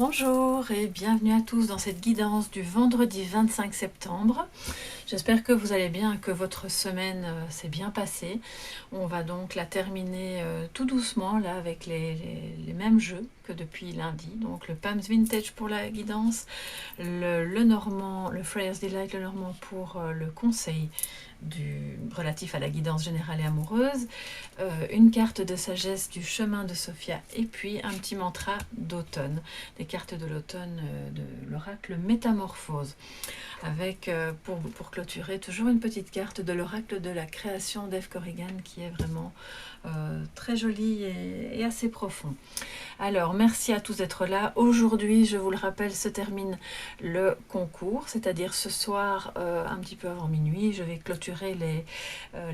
Bonjour et bienvenue à tous dans cette guidance du vendredi 25 septembre. J'espère que vous allez bien, que votre semaine s'est bien passée. On va donc la terminer tout doucement là avec les mêmes jeux que depuis lundi. Donc le Pams Vintage pour la guidance, le Normand, le Freya's Delight, le Normand pour le conseil relatif à la guidance générale et amoureuse, une carte de sagesse du chemin de Sophia et puis un petit mantra d'automne, des cartes de l'automne de l'oracle Métamorphose, avec pour clôturer toujours une petite carte de l'oracle de la création d'Eve Corrigan qui est vraiment très jolie et assez profond. Alors, merci à tous d'être là. Aujourd'hui, je vous le rappelle, se termine le concours, c'est-à-dire ce soir, un petit peu avant minuit, je vais clôturer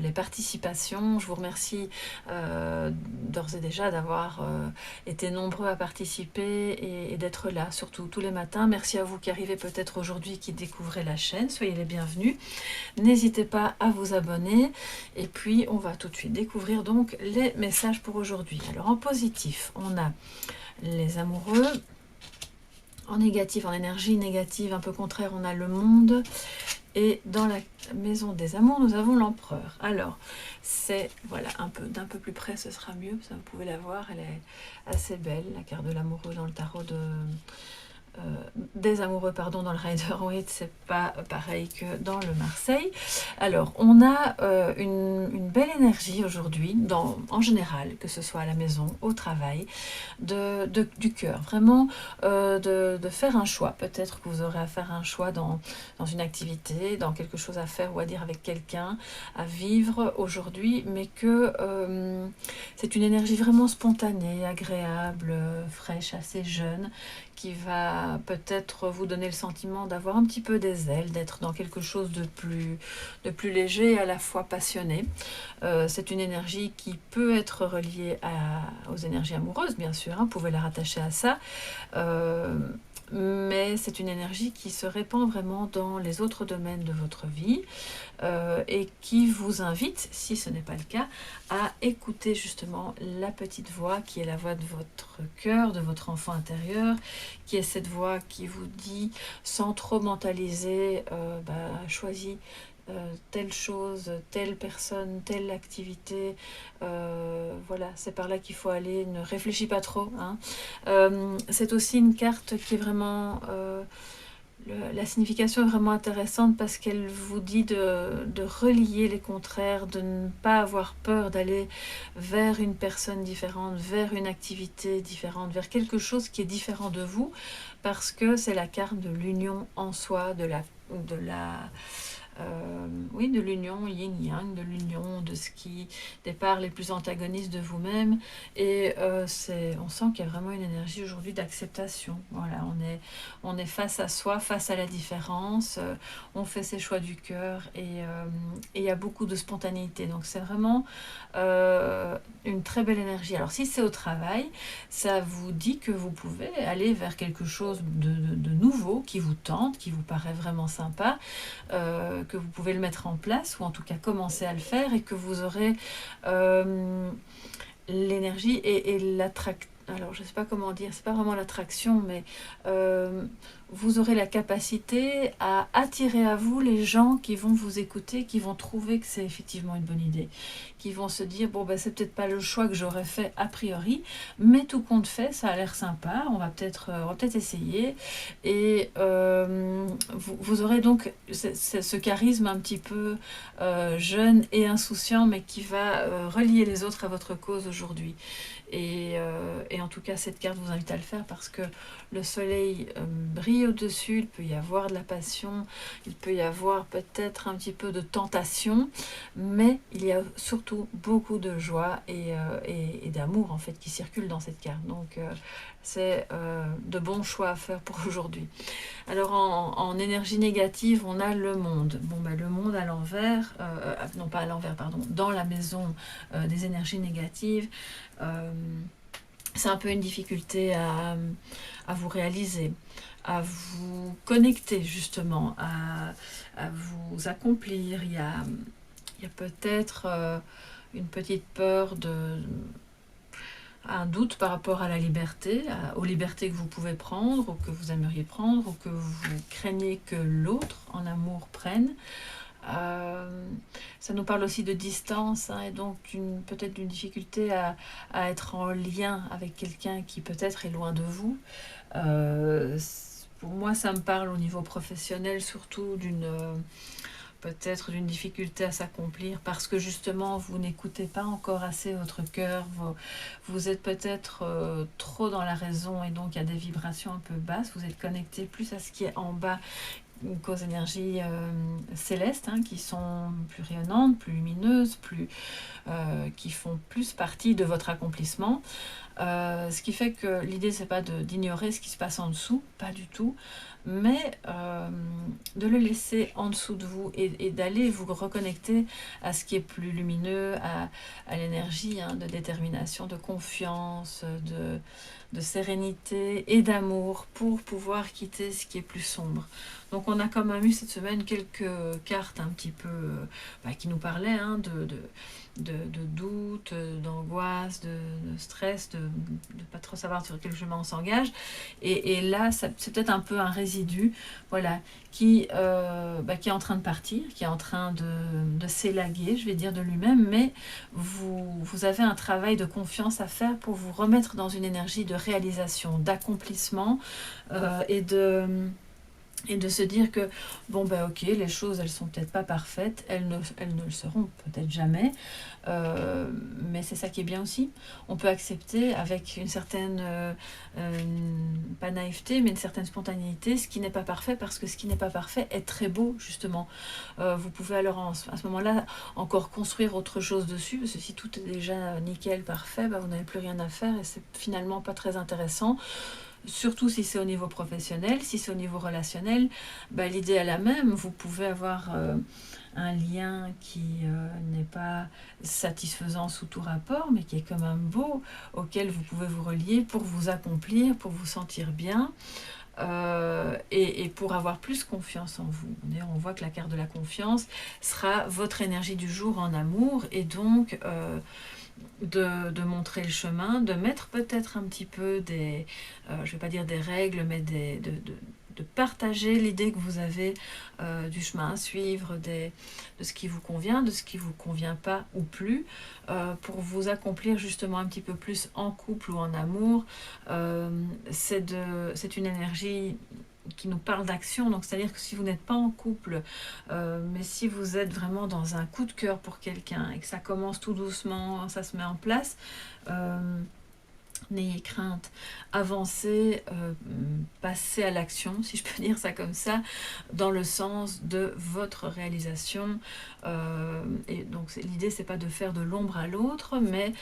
les participations. Je vous remercie d'ores et déjà d'avoir été nombreux à participer et d'être là, surtout tous les matins. Merci à vous qui arrivez peut-être aujourd'hui, qui découvrez la chaîne. Soyez les bienvenus. N'hésitez pas à vous abonner. Et puis, on va tout de suite découvrir donc les messages pour aujourd'hui. Alors, en positif, on a les amoureux. En négatif, en énergie négative, un peu contraire, on a le monde. Et dans la maison des amours, nous avons l'empereur. Alors, c'est, voilà, d'un peu plus près, ce sera mieux. Ça, vous pouvez la voir, elle est assez belle, la carte de l'amoureux dans le tarot des amoureux, pardon, dans le Rider-Waite, c'est pas pareil que dans le Marseille. Alors, on a une belle énergie aujourd'hui, en général, que ce soit à la maison, au travail, du cœur, vraiment de faire un choix. Peut-être que vous aurez à faire un choix dans une activité, dans quelque chose à faire ou à dire avec quelqu'un, à vivre aujourd'hui, mais que c'est une énergie vraiment spontanée, agréable, fraîche, assez jeune, qui va peut-être vous donner le sentiment d'avoir un petit peu des ailes, d'être dans quelque chose de plus léger et à la fois passionné. C'est une énergie qui peut être reliée aux énergies amoureuses, bien sûr, hein, vous pouvez la rattacher à ça. Mais c'est une énergie qui se répand vraiment dans les autres domaines de votre vie et qui vous invite, si ce n'est pas le cas, à écouter justement la petite voix qui est la voix de votre cœur, de votre enfant intérieur, qui est cette voix qui vous dit, sans trop mentaliser, choisis telle chose, telle personne, telle activité, voilà, c'est par là qu'il faut aller, ne réfléchis pas trop, hein. C'est aussi une carte qui est vraiment, la signification est vraiment intéressante parce qu'elle vous dit de relier les contraires, de ne pas avoir peur d'aller vers une personne différente, vers une activité différente, vers quelque chose qui est différent de vous, parce que c'est la carte de l'union en soi, de l'union yin-yang, de l'union de ce qui départ les plus antagonistes de vous-même. Et on sent qu'il y a vraiment une énergie aujourd'hui d'acceptation. Voilà, on est face à soi, face à la différence, on fait ses choix du cœur et il y a beaucoup de spontanéité. Donc c'est vraiment une très belle énergie. Alors si c'est au travail, ça vous dit que vous pouvez aller vers quelque chose de nouveau qui vous tente, qui vous paraît vraiment sympa, que vous pouvez le mettre en place ou en tout cas commencer à le faire et que vous aurez l'énergie et l'attraction. Alors je ne sais pas comment dire, c'est pas vraiment l'attraction, mais vous aurez la capacité à attirer à vous les gens qui vont vous écouter, qui vont trouver que c'est effectivement une bonne idée, qui vont se dire bon ben c'est peut-être pas le choix que j'aurais fait a priori, mais tout compte fait, ça a l'air sympa, on va peut-être essayer, et vous aurez donc ce charisme un petit peu jeune et insouciant, mais qui va relier les autres à votre cause aujourd'hui. Et en tout cas, cette carte vous invite à le faire parce que le soleil brille au-dessus, il peut y avoir de la passion, il peut y avoir peut-être un petit peu de tentation, mais il y a surtout beaucoup de joie et d'amour en fait qui circulent dans cette carte. Donc c'est de bons choix à faire pour aujourd'hui. Alors en énergie négative, on a le monde. Bon, ben, le monde à l'envers, non pas à l'envers, pardon, dans la maison des énergies négatives. C'est un peu une difficulté à vous réaliser, à vous connecter justement, à vous accomplir. Il y a peut-être une petite peur un doute par rapport à la liberté, aux libertés que vous pouvez prendre ou que vous aimeriez prendre ou que vous craignez que l'autre en amour prenne. Ça nous parle aussi de distance, hein, et donc peut-être d'une difficulté à être en lien avec quelqu'un qui peut-être est loin de vous. Pour moi, ça me parle au niveau professionnel surtout peut-être d'une difficulté à s'accomplir parce que justement vous n'écoutez pas encore assez votre cœur, vous êtes peut-être trop dans la raison et donc il y a des vibrations un peu basses, vous êtes connecté plus à ce qui est en bas qu'aux énergies célestes, hein, qui sont plus rayonnantes, plus lumineuses, qui font plus partie de votre accomplissement. Ce qui fait que l'idée, c'est pas d'ignorer ce qui se passe en dessous, pas du tout, mais de le laisser en dessous de vous et d'aller vous reconnecter à ce qui est plus lumineux, à l'énergie, hein, de détermination, de confiance, de sérénité et d'amour pour pouvoir quitter ce qui est plus sombre. Donc on a quand même eu cette semaine quelques cartes un petit peu qui nous parlaient, hein, de doute, d'angoisse, de stress, de pas trop savoir sur quel chemin on s'engage. Et là, c'est peut-être un peu un résidu, voilà, qui est en train de partir, qui est en train de s'élaguer, je vais dire, de lui-même, mais vous avez un travail de confiance à faire pour vous remettre dans une énergie de réalisation, d'accomplissement et de se dire que, bon ben ok, les choses elles sont peut-être pas parfaites, elles ne le seront peut-être jamais, mais c'est ça qui est bien aussi. On peut accepter avec une certaine, pas naïveté, mais une certaine spontanéité, ce qui n'est pas parfait, parce que ce qui n'est pas parfait est très beau, justement. Vous pouvez alors à ce moment-là encore construire autre chose dessus, parce que si tout est déjà nickel, parfait, ben, vous n'avez plus rien à faire et c'est finalement pas très intéressant. Surtout si c'est au niveau professionnel, si c'est au niveau relationnel, l'idée est la même. Vous pouvez avoir un lien qui n'est pas satisfaisant sous tout rapport, mais qui est quand même beau, auquel vous pouvez vous relier pour vous accomplir, pour vous sentir bien. Et pour avoir plus confiance en vous. D'ailleurs, on voit que la carte de la confiance sera votre énergie du jour en amour, et donc de montrer le chemin, de mettre peut-être un petit peu je ne vais pas dire des règles, mais de partager l'idée que vous avez du chemin à suivre, de ce qui vous convient, de ce qui ne vous convient pas ou plus, pour vous accomplir justement un petit peu plus en couple ou en amour. C'est une énergie qui nous parle d'action, donc c'est-à-dire que si vous n'êtes pas en couple, mais si vous êtes vraiment dans un coup de cœur pour quelqu'un et que ça commence tout doucement, ça se met en place, n'ayez crainte, avancez, passez à l'action, si je peux dire ça comme ça, dans le sens de votre réalisation. Et donc l'idée, c'est pas de faire de l'ombre à l'autre, mais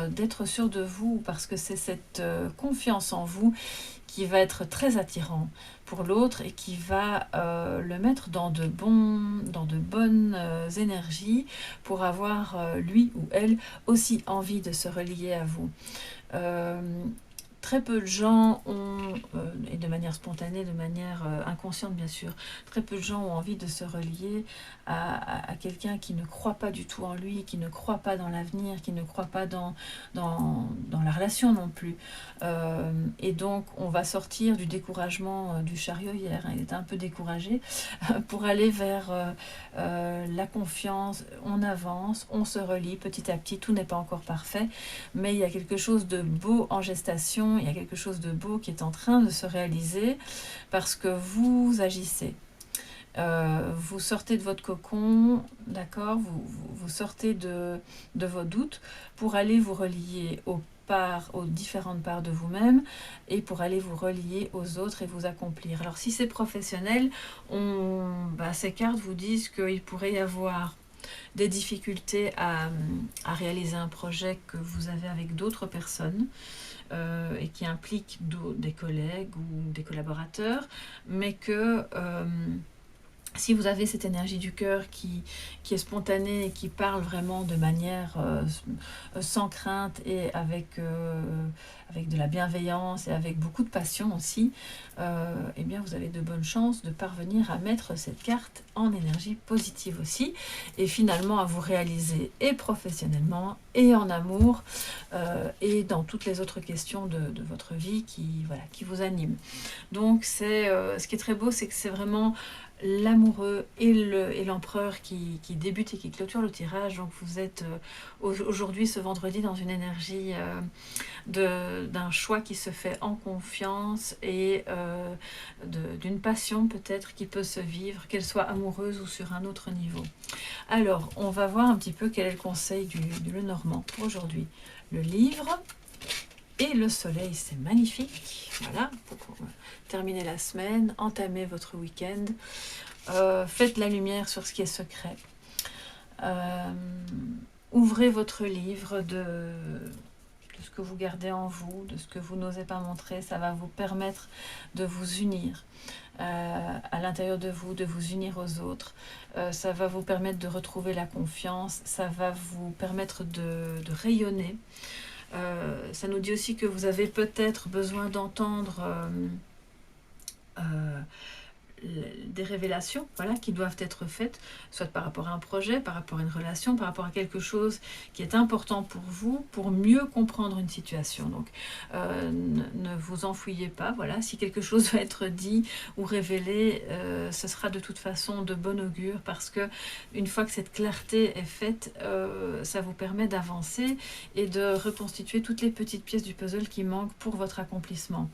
d'être sûr de vous, parce que c'est cette confiance en vous qui va être très attirant pour l'autre et qui va le mettre dans de bonnes énergies pour avoir lui ou elle aussi envie de se relier à vous. Très peu de gens ont, et de manière spontanée, de manière inconsciente bien sûr, très peu de gens ont envie de se relier à quelqu'un qui ne croit pas du tout en lui, qui ne croit pas dans l'avenir, qui ne croit pas dans la relation non plus. Et donc on va sortir du découragement du chariot hier, hein, il était un peu découragé, pour aller vers la confiance, on avance, on se relie petit à petit, tout n'est pas encore parfait, mais il y a quelque chose de beau en gestation, il y a quelque chose de beau qui est en train de se réaliser parce que vous agissez. Vous sortez de votre cocon, d'accord, vous sortez de vos doutes pour aller vous relier aux différentes parts de vous-même et pour aller vous relier aux autres et vous accomplir. Alors si c'est professionnel, ces cartes vous disent qu'il pourrait y avoir des difficultés à réaliser un projet que vous avez avec d'autres personnes et qui implique des collègues ou des collaborateurs, mais que Si vous avez cette énergie du cœur qui est spontanée et qui parle vraiment de manière sans crainte et avec de la bienveillance et avec beaucoup de passion aussi, eh bien vous avez de bonnes chances de parvenir à mettre cette carte en énergie positive aussi et finalement à vous réaliser et professionnellement et en amour et dans toutes les autres questions de votre vie qui vous animent. Donc ce qui est très beau, c'est que c'est vraiment l'amoureux et l'empereur qui débute et qui clôture le tirage. Donc vous êtes aujourd'hui, ce vendredi, dans une énergie d'un choix qui se fait en confiance et d'une passion peut-être qui peut se vivre, qu'elle soit amoureuse ou sur un autre niveau. Alors, on va voir un petit peu quel est le conseil du Lenormand pour aujourd'hui. Le livre et le soleil, c'est magnifique. Voilà, pour terminer la semaine, entamer votre week-end. Faites la lumière sur ce qui est secret. Ouvrez votre livre de ce que vous gardez en vous, de ce que vous n'osez pas montrer. Ça va vous permettre de vous unir à l'intérieur de vous unir aux autres. Ça va vous permettre de retrouver la confiance. Ça va vous permettre de rayonner. Ça nous dit aussi que vous avez peut-être besoin d'entendre des révélations qui doivent être faites, soit par rapport à un projet, par rapport à une relation, par rapport à quelque chose qui est important pour vous, pour mieux comprendre une situation. Donc, ne vous enfouillez pas. Voilà, si quelque chose va être dit ou révélé, ce sera de toute façon de bon augure, parce que une fois que cette clarté est faite, ça vous permet d'avancer et de reconstituer toutes les petites pièces du puzzle qui manquent pour votre accomplissement.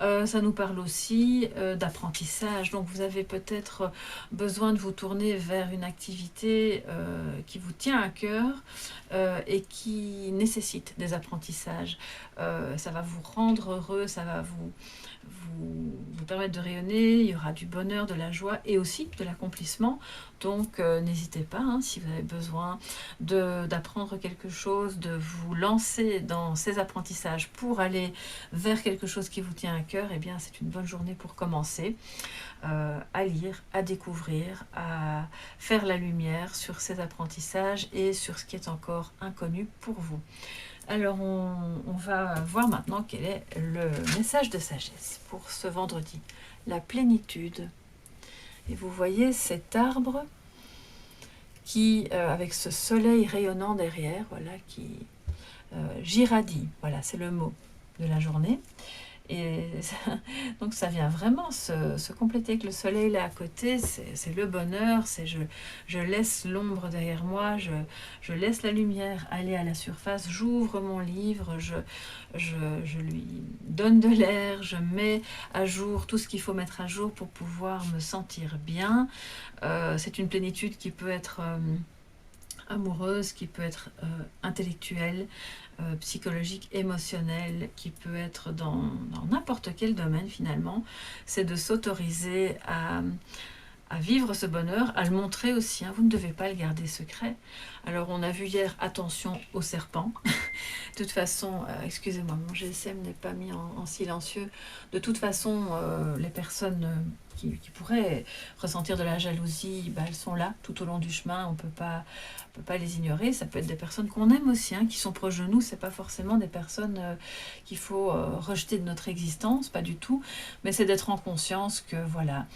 Ça nous parle aussi d'apprentissage. Donc vous avez peut-être besoin de vous tourner vers une activité qui vous tient à cœur et qui nécessite des apprentissages. Ça va vous rendre heureux, ça va vous permettre de rayonner, il y aura du bonheur, de la joie et aussi de l'accomplissement. Donc n'hésitez pas, si vous avez besoin d'apprendre quelque chose, de vous lancer dans ces apprentissages pour aller vers quelque chose qui vous tient à cœur, eh bien c'est une bonne journée pour commencer à lire, à découvrir, à faire la lumière sur ces apprentissages et sur ce qui est encore inconnu pour vous. Alors on va voir maintenant quel est le message de sagesse pour ce vendredi. La plénitude. Et vous voyez cet arbre qui, avec ce soleil rayonnant derrière, voilà, qui giradi, voilà, c'est le mot de la journée. Et donc ça vient vraiment se compléter avec le soleil là à côté, c'est le bonheur, c'est je laisse l'ombre derrière moi, je laisse la lumière aller à la surface, j'ouvre mon livre, je lui donne de l'air, je mets à jour tout ce qu'il faut mettre à jour pour pouvoir me sentir bien. C'est une plénitude qui peut être amoureuse, qui peut être intellectuelle, psychologique, émotionnelle, qui peut être dans n'importe quel domaine finalement. C'est de s'autoriser à vivre ce bonheur, à le montrer aussi. Vous ne devez pas le garder secret. Alors on a vu hier, attention aux serpents. De toute façon, excusez-moi, mon GSM n'est pas mis en silencieux. De toute façon, les personnes qui pourraient ressentir de la jalousie, elles sont là tout au long du chemin, on peut pas les ignorer. Ça peut être des personnes qu'on aime aussi, qui sont proches de nous. C'est pas forcément des personnes qu'il faut rejeter de notre existence, pas du tout, mais c'est d'être en conscience que voilà,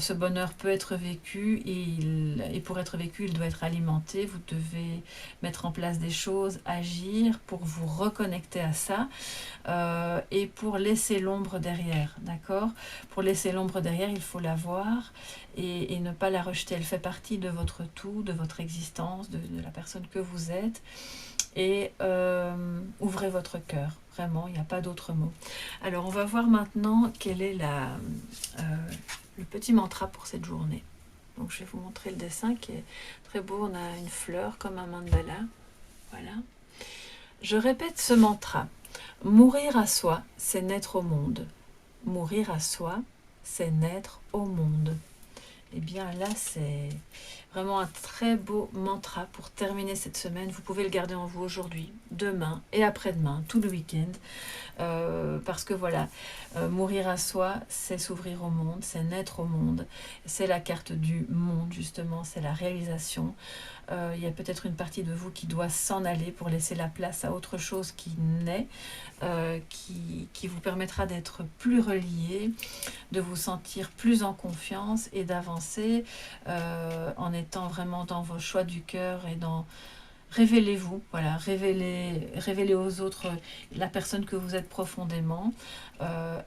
ce bonheur peut être vécu et pour être vécu, il doit être alimenté. Vous devez mettre en place des choses, agir pour vous reconnecter à ça et pour laisser l'ombre derrière, d'accord? Pour laisser l'ombre derrière, il faut la voir et ne pas la rejeter. Elle fait partie de votre tout, de votre existence, de la personne que vous êtes. Et ouvrez votre cœur, vraiment, il n'y a pas d'autre mot. Alors, on va voir maintenant quel est le petit mantra pour cette journée. Donc, je vais vous montrer le dessin qui est très beau. On a une fleur comme un mandala. Voilà. Je répète ce mantra. Mourir à soi, c'est naître au monde. Mourir à soi, c'est naître au monde. Eh bien là, c'est vraiment un très beau mantra pour terminer cette semaine. Vous pouvez le garder en vous aujourd'hui, demain et après-demain, tout le week-end. Parce que voilà, mourir à soi, c'est s'ouvrir au monde, c'est naître au monde, c'est la carte du monde justement, c'est la réalisation. Il y a peut-être une partie de vous qui doit s'en aller pour laisser la place à autre chose qui naît, qui vous permettra d'être plus relié, de vous sentir plus en confiance et d'avancer en étant vraiment dans vos choix du cœur et dans... Révélez-vous, voilà, révélez aux autres la personne que vous êtes profondément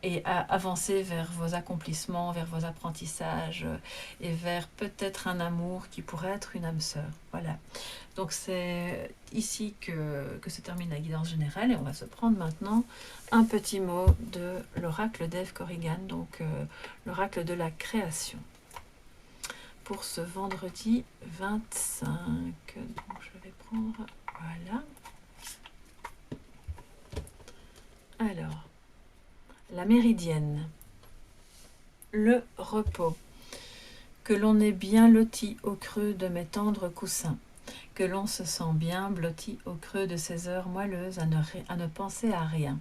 et avancez vers vos accomplissements, vers vos apprentissages et vers peut-être un amour qui pourrait être une âme sœur. Voilà. Donc c'est ici que se termine la guidance générale et on va se prendre maintenant un petit mot de l'oracle d'Eve Corrigan, donc l'oracle de la création. Pour ce vendredi 25. Donc je vais prendre, voilà. Alors, la méridienne, le repos, que l'on est bien loti au creux de mes tendres coussins, que l'on se sent bien blotti au creux de ces heures moelleuses à ne penser à rien.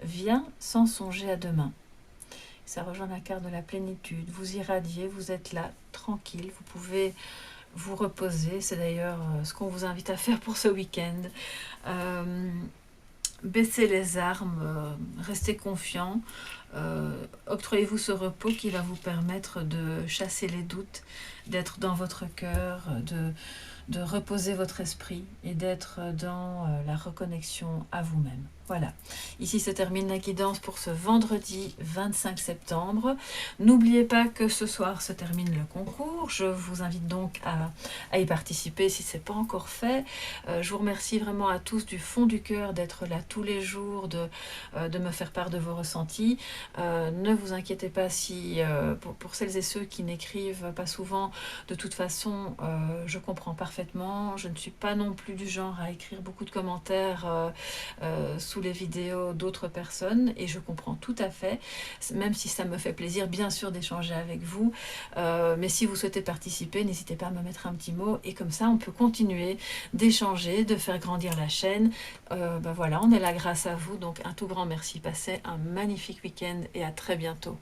Viens sans songer à demain. Ça rejoint la carte de la plénitude. Vous irradiez, vous êtes là, tranquille. Vous pouvez vous reposer. C'est d'ailleurs ce qu'on vous invite à faire pour ce week-end. Baissez les armes, restez confiant. Octroyez-vous ce repos qui va vous permettre de chasser les doutes, d'être dans votre cœur, de reposer votre esprit et d'être dans la reconnexion à vous-même. Voilà, ici se termine la guidance pour ce vendredi 25 septembre. N'oubliez pas que ce soir se termine le concours. Je vous invite donc à y participer si ce n'est pas encore fait. Je vous remercie vraiment à tous du fond du cœur d'être là tous les jours, de me faire part de vos ressentis. Ne vous inquiétez pas si, pour celles et ceux qui n'écrivent pas souvent, de toute façon, je comprends parfaitement. Je ne suis pas non plus du genre à écrire beaucoup de commentaires sous les vidéos d'autres personnes et je comprends tout à fait, même si ça me fait plaisir bien sûr d'échanger avec vous, mais si vous souhaitez participer, n'hésitez pas à me mettre un petit mot et comme ça on peut continuer d'échanger, de faire grandir la chaîne. Voilà, on est là grâce à vous, donc un tout grand merci, passez un magnifique week-end et à très bientôt.